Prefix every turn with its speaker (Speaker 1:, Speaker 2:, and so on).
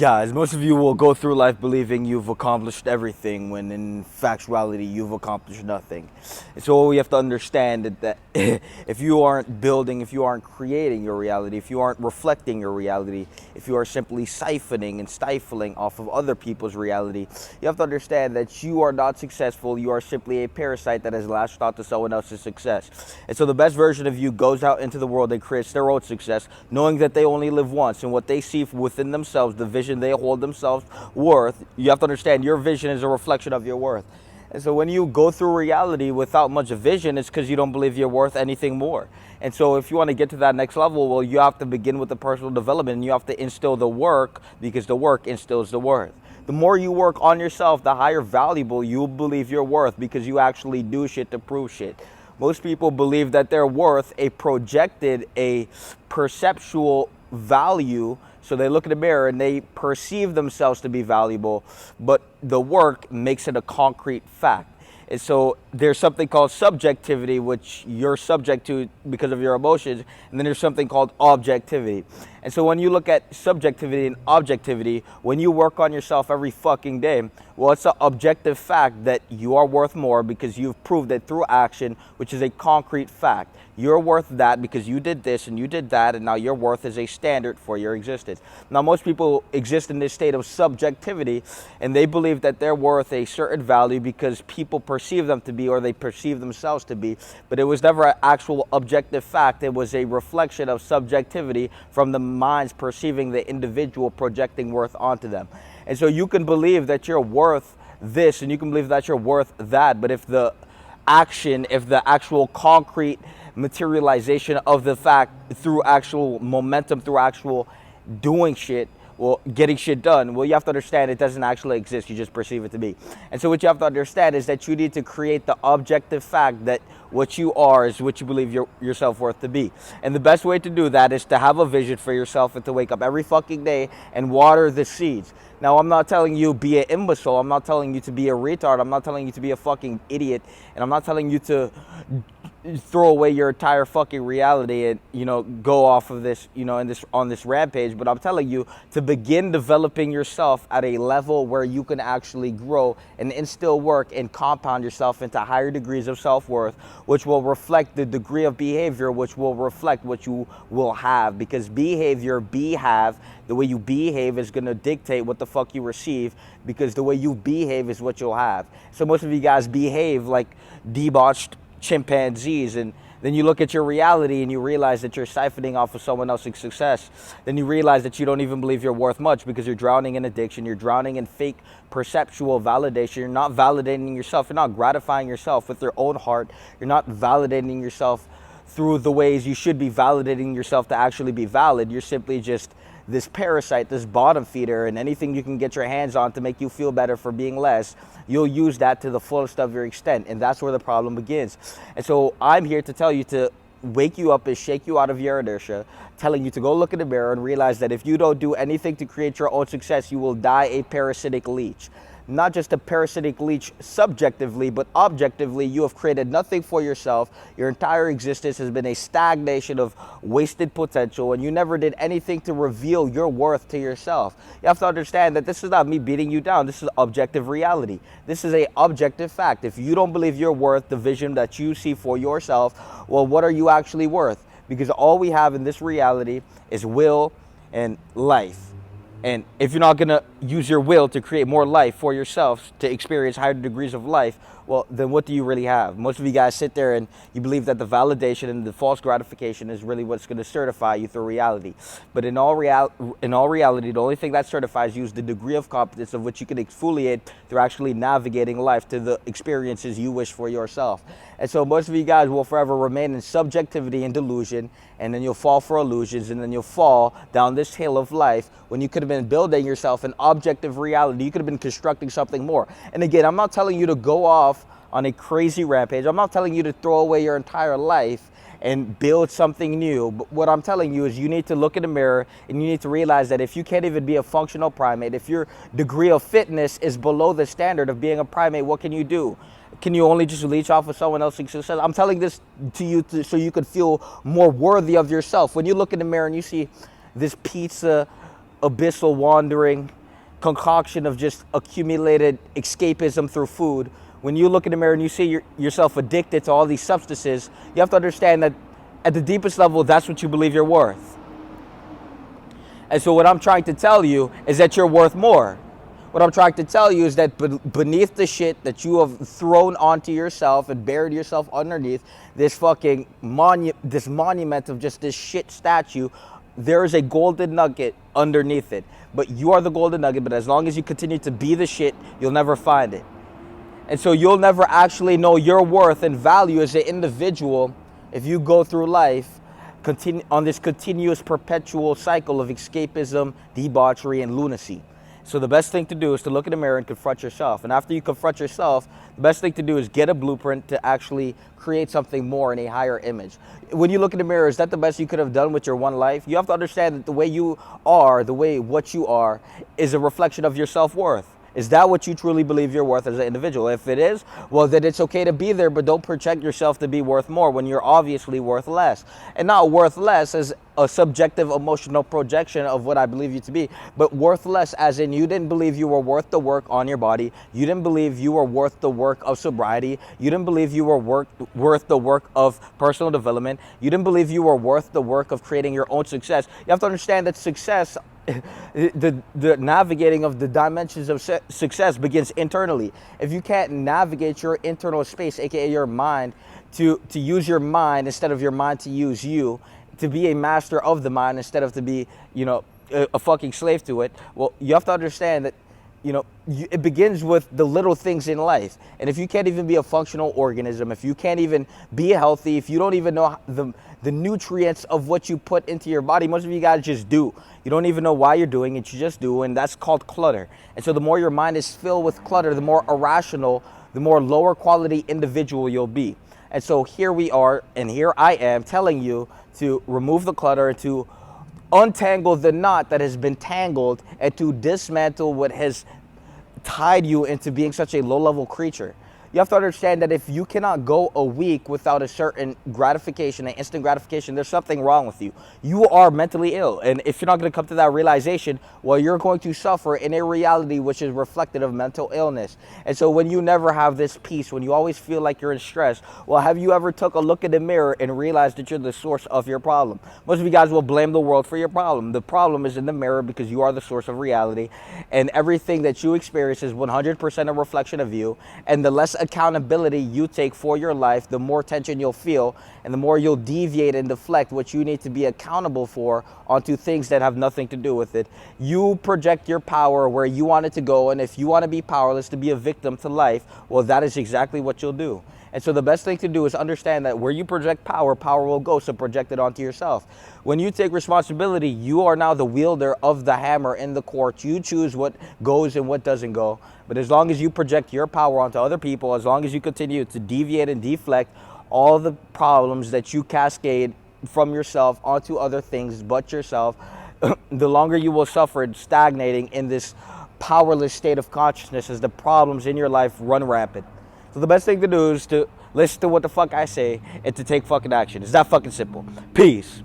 Speaker 1: Guys, most of you will go through life believing you've accomplished everything when in factuality you've accomplished nothing. And so we have to understand that if you aren't building, if you aren't creating your reality, if you aren't reflecting your reality, if you are simply siphoning and stifling off of other people's reality, you have to understand that you are not successful. You are simply a parasite that has latched onto someone else's success. And so the best version of you goes out into the world and creates their own success, knowing that they only live once, and what they see within themselves, the vision they hold themselves worth, you have to understand your vision is a reflection of your worth. And so when you go through reality without much vision, it's because you don't believe you're worth anything more. And so if you want to get to that next level, well, you have to begin with the personal development, and you have to instill the work, because the work instills the worth. The more you work on yourself, the higher valuable you believe you're worth, because you actually do shit to prove shit. Most people believe that they're worth a projected, a perceptual value. So they look in the mirror and they perceive themselves to be valuable, but the work makes it a concrete fact. And so there's something called subjectivity, which you're subject to because of your emotions, and then there's something called objectivity. And so when you look at subjectivity and objectivity, when you work on yourself every fucking day, well, it's an objective fact that you are worth more because you've proved it through action, which is a concrete fact. You're worth that because you did this and you did that, and now your worth is a standard for your existence. Now, most people exist in this state of subjectivity, and they believe that they're worth a certain value because people perceive them to be, or they perceive themselves to be, but it was never an actual objective fact. It was a reflection of subjectivity from the minds perceiving the individual projecting worth onto them. And so you can believe that you're worth this and you can believe that you're worth that, but if the action, if the actual concrete materialization of the fact through actual momentum, through actual doing shit, well, getting shit done, well, you have to understand it doesn't actually exist. You just perceive it to be. And so what you have to understand is that you need to create the objective fact that what you are is what you believe your self-worth to be. And the best way to do that is to have a vision for yourself and to wake up every fucking day and water the seeds. Now, I'm not telling you be an imbecile. I'm not telling you to be a retard. I'm not telling you to be a fucking idiot. And I'm not telling you to throw away your entire fucking reality and, go off of this, on this rampage. But I'm telling you to begin developing yourself at a level where you can actually grow and instill work and compound yourself into higher degrees of self-worth, which will reflect the degree of behavior, which will reflect what you will have. Because behavior, the way you behave is going to dictate what the fuck you receive, because the way you behave is what you'll have. So most of you guys behave like debauched chimpanzees, and then you look at your reality and you realize that you're siphoning off of someone else's success. Then you realize that you don't even believe you're worth much because you're drowning in addiction, you're drowning in fake perceptual validation, you're not validating yourself, you're not gratifying yourself with your own heart, you're not validating yourself through the ways you should be validating yourself to actually be valid. You're simply just this parasite, this bottom feeder, and anything you can get your hands on to make you feel better for being less, you'll use that to the fullest of your extent, and that's where the problem begins. And so I'm here to tell you to wake you up and shake you out of your inertia, telling you to go look in the mirror and realize that if you don't do anything to create your own success, you will die a parasitic leech. Not just a parasitic leech subjectively, but objectively, you have created nothing for yourself. Your entire existence has been a stagnation of wasted potential, and you never did anything to reveal your worth to yourself. You have to understand that this is not me beating you down. This is objective reality. This is an objective fact. If you don't believe you're worth the vision that you see for yourself, well, what are you actually worth? Because all we have in this reality is will and life. And if you're not going to use your will to create more life for yourself, to experience higher degrees of life, well, then what do you really have? Most of you guys sit there and you believe that the validation and the false gratification is really what's going to certify you through reality. But in all reality, the only thing that certifies you is the degree of competence of which you can exfoliate through actually navigating life to the experiences you wish for yourself. And so most of you guys will forever remain in subjectivity and delusion, and then you'll fall for illusions, and then you'll fall down this hill of life when you could have been building yourself an objective reality. You could have been constructing something more. And again, I'm not telling you to go off on a crazy rampage. I'm not telling you to throw away your entire life and build something new. But what I'm telling you is you need to look in the mirror and you need to realize that if you can't even be a functional primate, if your degree of fitness is below the standard of being a primate, what can you do? Can you only just leech off of someone else's success? I'm telling this to you so you could feel more worthy of yourself. When you look in the mirror and you see this pizza abyssal wandering concoction of just accumulated escapism through food, when you look in the mirror and you see yourself addicted to all these substances, you have to understand that at the deepest level, that's what you believe you're worth. And so what I'm trying to tell you is that you're worth more. What I'm trying to tell you is that beneath the shit that you have thrown onto yourself and buried yourself underneath this fucking monument of just this shit statue, there is a golden nugget underneath it. But you are the golden nugget, but as long as you continue to be the shit, you'll never find it. And so you'll never actually know your worth and value as an individual if you go through life on this continuous perpetual cycle of escapism, debauchery, and lunacy. So the best thing to do is to look in the mirror and confront yourself. And after you confront yourself, the best thing to do is get a blueprint to actually create something more in a higher image. When you look in the mirror, is that the best you could have done with your one life? You have to understand that the way you are, what you are, is a reflection of your self-worth. Is that what you truly believe you're worth as an individual? If it is, well, then it's okay to be there, but don't project yourself to be worth more when you're obviously worth less. And not worth less as a subjective emotional projection of what I believe you to be, but worth less as in you didn't believe you were worth the work on your body. You didn't believe you were worth the work of sobriety. You didn't believe you were worth the work of personal development. You didn't believe you were worth the work of creating your own success. You have to understand that success, the navigating of the dimensions of success begins internally. If you can't navigate your internal space, aka your mind, to use your mind instead of your mind to use you, to be a master of the mind instead of to be, a fucking slave to it, well, you have to understand that it begins with the little things in life. And if you can't even be a functional organism, if you can't even be healthy, if you don't even know the nutrients of what you put into your body, most of you guys just do. You don't even know why you're doing it, you just do, and that's called clutter. And so the more your mind is filled with clutter, the more irrational, the more lower quality individual you'll be. And so here we are, and here I am telling you to remove the clutter and to untangle the knot that has been tangled and to dismantle what has tied you into being such a low-level creature. You have to understand that if you cannot go a week without a certain gratification, an instant gratification, there's something wrong with you. You are mentally ill. And if you're not going to come to that realization, well, you're going to suffer in a reality which is reflective of mental illness. And so when you never have this peace, when you always feel like you're in stress, well, have you ever took a look in the mirror and realized that you're the source of your problem? Most of you guys will blame the world for your problem. The problem is in the mirror because you are the source of reality. And everything that you experience is 100% a reflection of you. And the less accountability you take for your life, the more tension you'll feel, and the more you'll deviate and deflect what you need to be accountable for onto things that have nothing to do with it. You project your power where you want it to go, and if you want to be powerless, to be a victim to life, well, that is exactly what you'll do. And so the best thing to do is understand that where you project power, power will go, so project it onto yourself. When you take responsibility, you are now the wielder of the hammer in the court. You choose what goes and what doesn't go. But as long as you project your power onto other people, as long as you continue to deviate and deflect all the problems that you cascade from yourself onto other things but yourself, the longer you will suffer stagnating in this powerless state of consciousness as the problems in your life run rampant. So the best thing to do is to listen to what the fuck I say and to take fucking action. It's that fucking simple. Peace.